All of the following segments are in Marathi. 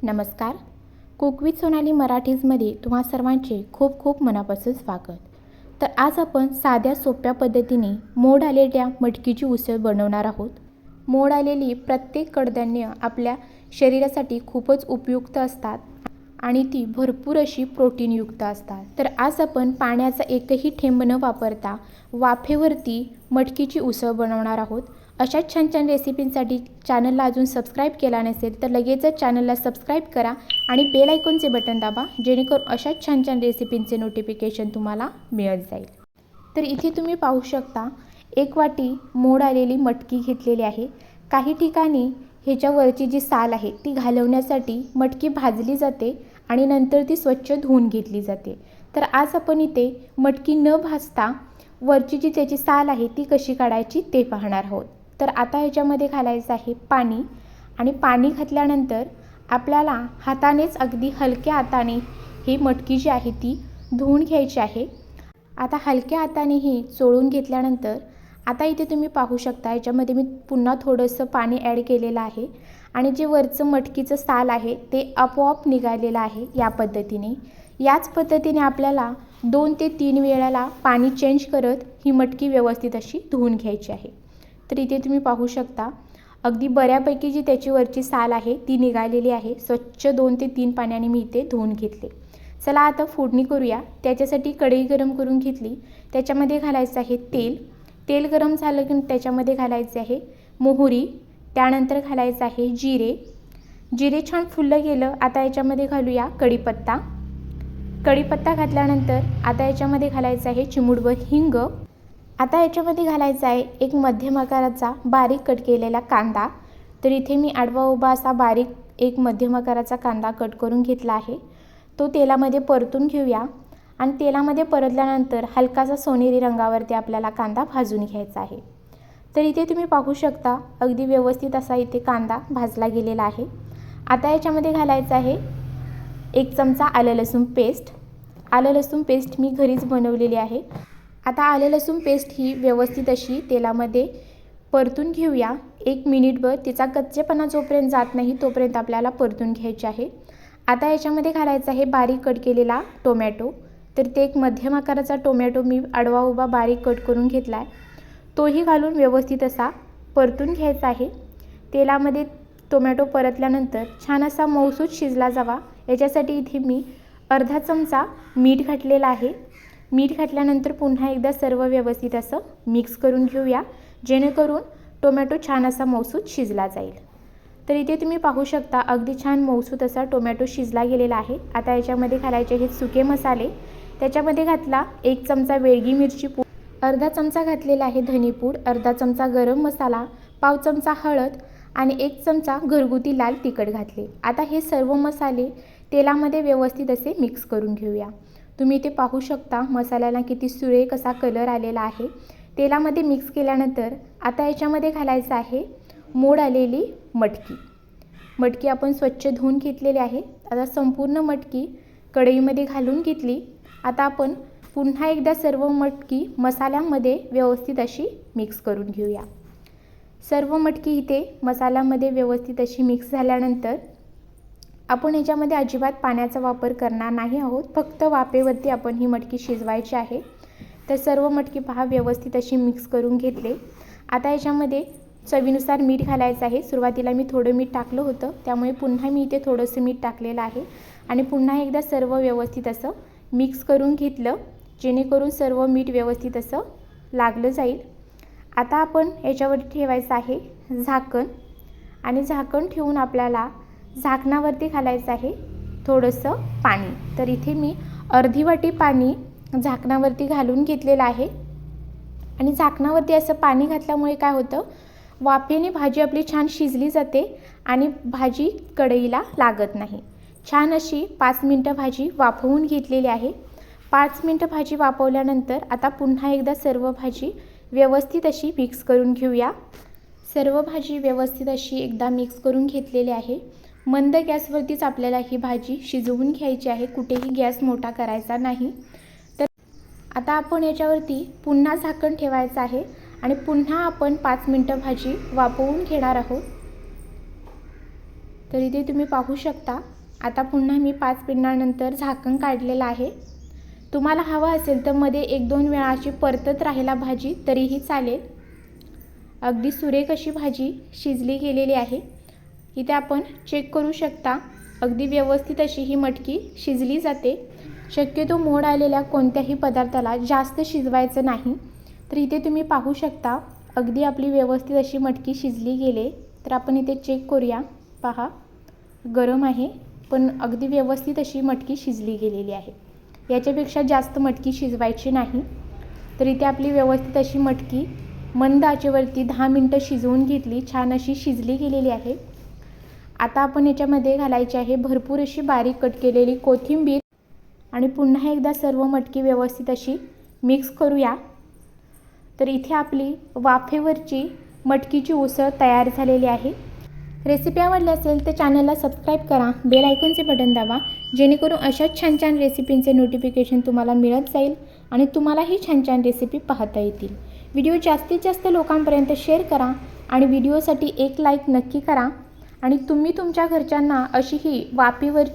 नमस्कार. कुक विथ सोनाली मराठीजमध्ये तुम्हा सर्वांचे खूप खूप मनापासून स्वागत. तर आज आपण साध्या सोप्या पद्धतीने मोड आलेल्या मटकीची उसळ बनवणार आहोत. मोड आलेली प्रत्येक कडधान्य आपल्या शरीरासाठी खूपच उपयुक्त असतात आणि ती भरपूर अशी प्रोटीनयुक्त असतात. तर आज आपण पाण्याचा एकही थेंब न वापरता वाफेवरती मटकीची उसळ बनवणार आहोत. अशाच छान छान रेसिपींसाठी चॅनलला अजून सबस्क्राईब केला नसेल तर लगेचच चॅनलला सबस्क्राईब करा आणि बेल आयकॉनचे बटन दाबा, जेणेकरून अशाच छान छान रेसिपींचे नोटिफिकेशन तुम्हाला मिळत जाईल. तर इथे तुम्ही पाहू शकता, एक वाटी मोड आलेली मटकी घेतलेली आहे. काही ठिकाणी ह्याच्यावरची जी साल आहे ती घालवण्यासाठी मटकी भाजली जाते आणि नंतर ती स्वच्छ धुवून घेतली जाते. तर आज आपण इथे मटकी न भाजता वरची जी त्याची साल आहे ती कशी काढायची ते पाहणार आहोत. तर आता ह्याच्यामध्ये घालायचं आहे पाणी आणि पाणी घातल्यानंतर आपल्याला हातानेच अगदी हलक्या हाताने ही मटकी जी आहे ती धुवून घ्यायची आहे. आता हलक्या हाताने ही चोळून घेतल्यानंतर आता इथे तुम्ही पाहू शकता, याच्यामध्ये मी पुन्हा थोडंसं पाणी ॲड केलेलं आहे आणि जे वरचं मटकीचं साल आहे ते आपोआप निघालेलं आहे. याच पद्धतीने आपल्याला 2 ते 3 वेळाला पाणी चेंज करत ही मटकी व्यवस्थित अशी धुवून घ्यायची आहे. तर इथे तुम्ही पाहू शकता, अगदी बऱ्यापैकी जी त्याची वरची साल आहे ती निघालेली आहे. स्वच्छ 2 ते 3 पाण्याने मी इथे धुवून घेतले. चला आता फोडणी करूया. त्याच्यासाठी कढई गरम करून घेतली. त्याच्यामध्ये घालायचं आहे तेल. तेल गरम झालं की त्याच्यामध्ये घालायचे आहे मोहरी, त्यानंतर घालायचं आहे जिरे छान फुललं गेलं. आता याच्यामध्ये घालूया कढीपत्ता घातल्यानंतर आता याच्यामध्ये घालायचं आहे चिमूटभर हिंग. आता याच्यामध्ये घालायचा आहे एक मध्यम आकाराचा बारीक कट केलेला कांदा. तर इथे मी आडवा उभा असा बारीक एक मध्यम आकाराचा कांदा कट करून घेतला आहे. तो तेलामध्ये परतून घेऊया आणि तेलामध्ये परतल्यानंतर हलकासा सोनेरी रंगावरती आपल्याला कांदा भाजून घ्यायचा आहे. तर इथे तुम्ही पाहू शकता, अगदी व्यवस्थित असा इथे कांदा भाजला गेलेला आहे. आता याच्यामध्ये घालायचं आहे 1 चमचा आलं लसूण पेस्ट मी घरीच बनवलेली आहे. आता आलं लसूण पेस्ट ही व्यवस्थित अशी तेलामध्ये परतून घेऊया. 1 मिनिटभर तिचा कच्चेपणा जोपर्यंत जात नाही तोपर्यंत आपल्याला परतून घ्यायचे आहे. आता याच्यामध्ये घालायचा आहे बारीक कट केलेला टोमॅटो. तर ते एक मध्यम आकाराचा टोमॅटो मी आडवा उभा बारीक कट करून घेतला आहे. तोही घालून व्यवस्थित असा परतून घ्यायचा आहे. तेलामध्ये टोमॅटो परतल्यानंतर छान असा मऊसूत शिजला जावा याच्यासाठी इथे मी अर्धा चमचा मीठ घातलेला आहे. मीठ घातल्यानंतर पुन्हा एकदा सर्व व्यवस्थित असं मिक्स करून घेऊया, जेणेकरून टोमॅटो छान असा मऊसूत शिजला जाईल. तर इथे तुम्ही पाहू शकता, अगदी छान मऊसूत असा टोमॅटो शिजला गेलेला आहे. आता याच्यामध्ये घालायचे हे सुके मसाले. त्याच्यामध्ये घातला 1 चमचा वेगळी मिरची पूड, अर्धा चमचा घातलेला आहे धनेपूड, अर्धा चमचा गरम मसाला, पाव चमचा हळद आणि 1 चमचा घरगुती लाल तिखट घातले. आता हे सर्व मसाले तेलामध्ये व्यवस्थित असे मिक्स करून घेऊया. तुम्ही इथे पाहू शकता मसाल्याला किती सुरेख असा कलर आलेला आहे. तेलामध्ये मिक्स केल्यानंतर आता याच्यामध्ये घालायचं आहे मोड आलेली मटकी आपण स्वच्छ धुवून घेतलेली आहे. आता संपूर्ण मटकी कढईमध्ये घालून घेतली. आता आपण पुन्हा एकदा सर्व मटकी मसाल्यामध्ये व्यवस्थित अशी मिक्स करून घेऊया. सर्व मटकी इथे मसाल्यामध्ये व्यवस्थित अशी मिक्स झाल्यानंतर आपण याच्यामध्ये अजिबात पाण्याचा वापर करणार नाही आहोत. फक्त वाफेवरती आपण ही मटकी शिजवायची आहे. तर सर्व मटकी पहा व्यवस्थित अशी मिक्स करून घेतले. आता याच्यामध्ये चवीनुसार मीठ घालायचं आहे. सुरुवातीला मी थोडं मीठ टाकलं होतं, त्यामुळे पुन्हा मी इथे थोडंसं मीठ टाकलेलं आहे आणि पुन्हा एकदा सर्व व्यवस्थित असं मिक्स करून घेतलं, जेणेकरून सर्व मीठ व्यवस्थित असं लागलं जाईल. आता आपण याच्यावर ठेवायचं आहे झाकण आणि झाकण ठेवून आपल्याला झाकणावरती घालायचं आहे थोडंसं पाणी. तर इथे मी अर्धी वाटी पाणी झाकणावरती घालून घेतलेलं आहे आणि झाकणावरती असं पाणी घातल्यामुळे काय होतं, वाफेने भाजी आपली छान शिजली जाते आणि भाजी कढईला लागत नाही. छान अशी 5 मिनटं भाजी वाफवून घेतलेली आहे. 5 मिनटं भाजी वाफवल्यानंतर आता पुन्हा एकदा सर्व भाजी व्यवस्थित अशी मिक्स करून घेऊया. सर्व भाजी व्यवस्थित अशी एकदा मिक्स करून घेतलेली आहे. मंद गॅसवरतीच आपल्याला ही भाजी शिजवून घ्यायची आहे, कुठेही गॅस मोठा करायचा नाही. तर आता आपण याच्यावरती पुन्हा झाकण ठेवायचं आहे आणि पुन्हा आपण 5 मिनटं भाजी वाफवून घेणार आहोत. तर इथे तुम्ही पाहू शकता। आता पुन्हा मी 5 मिनिटांनंतर झाकण काढलेलं आहे। तुम्हाला हवं असेल तर मध्ये 1-2 वेळा अशी परतत राहायला भाजी तरीही चालेल। अगदी सुरेख अशी भाजी शिजली गेलेली आहे। इथे आपण चेक करू शकता, अगदी व्यवस्थित अशी ही मटकी शिजली जाते। शक्यतो मोड आलेल्या कोणत्याही पदार्थाला जास्त शिजवायचं नाही। तर इथे तुम्ही पाहू शकता, अगदी आपली व्यवस्थित अशी मटकी शिजली गेली। तर आपण इथे चेक करूया। पहा, गरम आहे पण अगदी व्यवस्थित अशी मटकी शिजली गेलेली आहे। याच्यापेक्षा जास्त मटकी शिजवायची नाही। तर इथे आपली व्यवस्थित अशी मटकी मंद आचेवरती 10 मिनिटं शिजवून घेतली, छान अशी शिजली गेलेली आहे। आता आपण याच्यामध्ये घालायची आहे भरपूर अशी बारीक कट केलेली कोथिंबीर आणि पुन्हा एकदा सर्व मटकी व्यवस्थित अशी मिक्स करूया। तर इथे आपली वाफेवरची मटकीची उसळ तयार झालेली आहे। रेसिपी आवडली असेल तर चॅनलला सबस्क्राईब करा, बेल आयकॉनचे बटन दाबा, जेणेकरून अशाच छान छान रेसिपींचे नोटिफिकेशन तुम्हाला मिळत जाईल आणि तुम्हालाही छान छान रेसिपी पाहता येतील। व्हिडिओ जास्तीत जास्त लोकांपर्यंत शेअर करा आणि व्हिडिओसाठी एक लाईक नक्की करा। आणि तुम्ही तुमच्या घरच्यांना अशी ही वाफेवर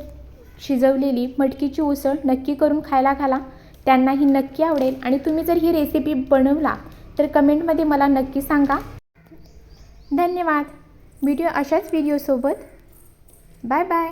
शिजवलेली मटकीची उसळ नक्की करून खायला घाला, त्यांनाही नक्की आवडेल। आणि तुम्ही जर ही रेसिपी बनवला तर कमेंटमध्ये मला नक्की सांगा। धन्यवाद। व्हिडिओ अशाच व्हिडिओसोबत बाय बाय।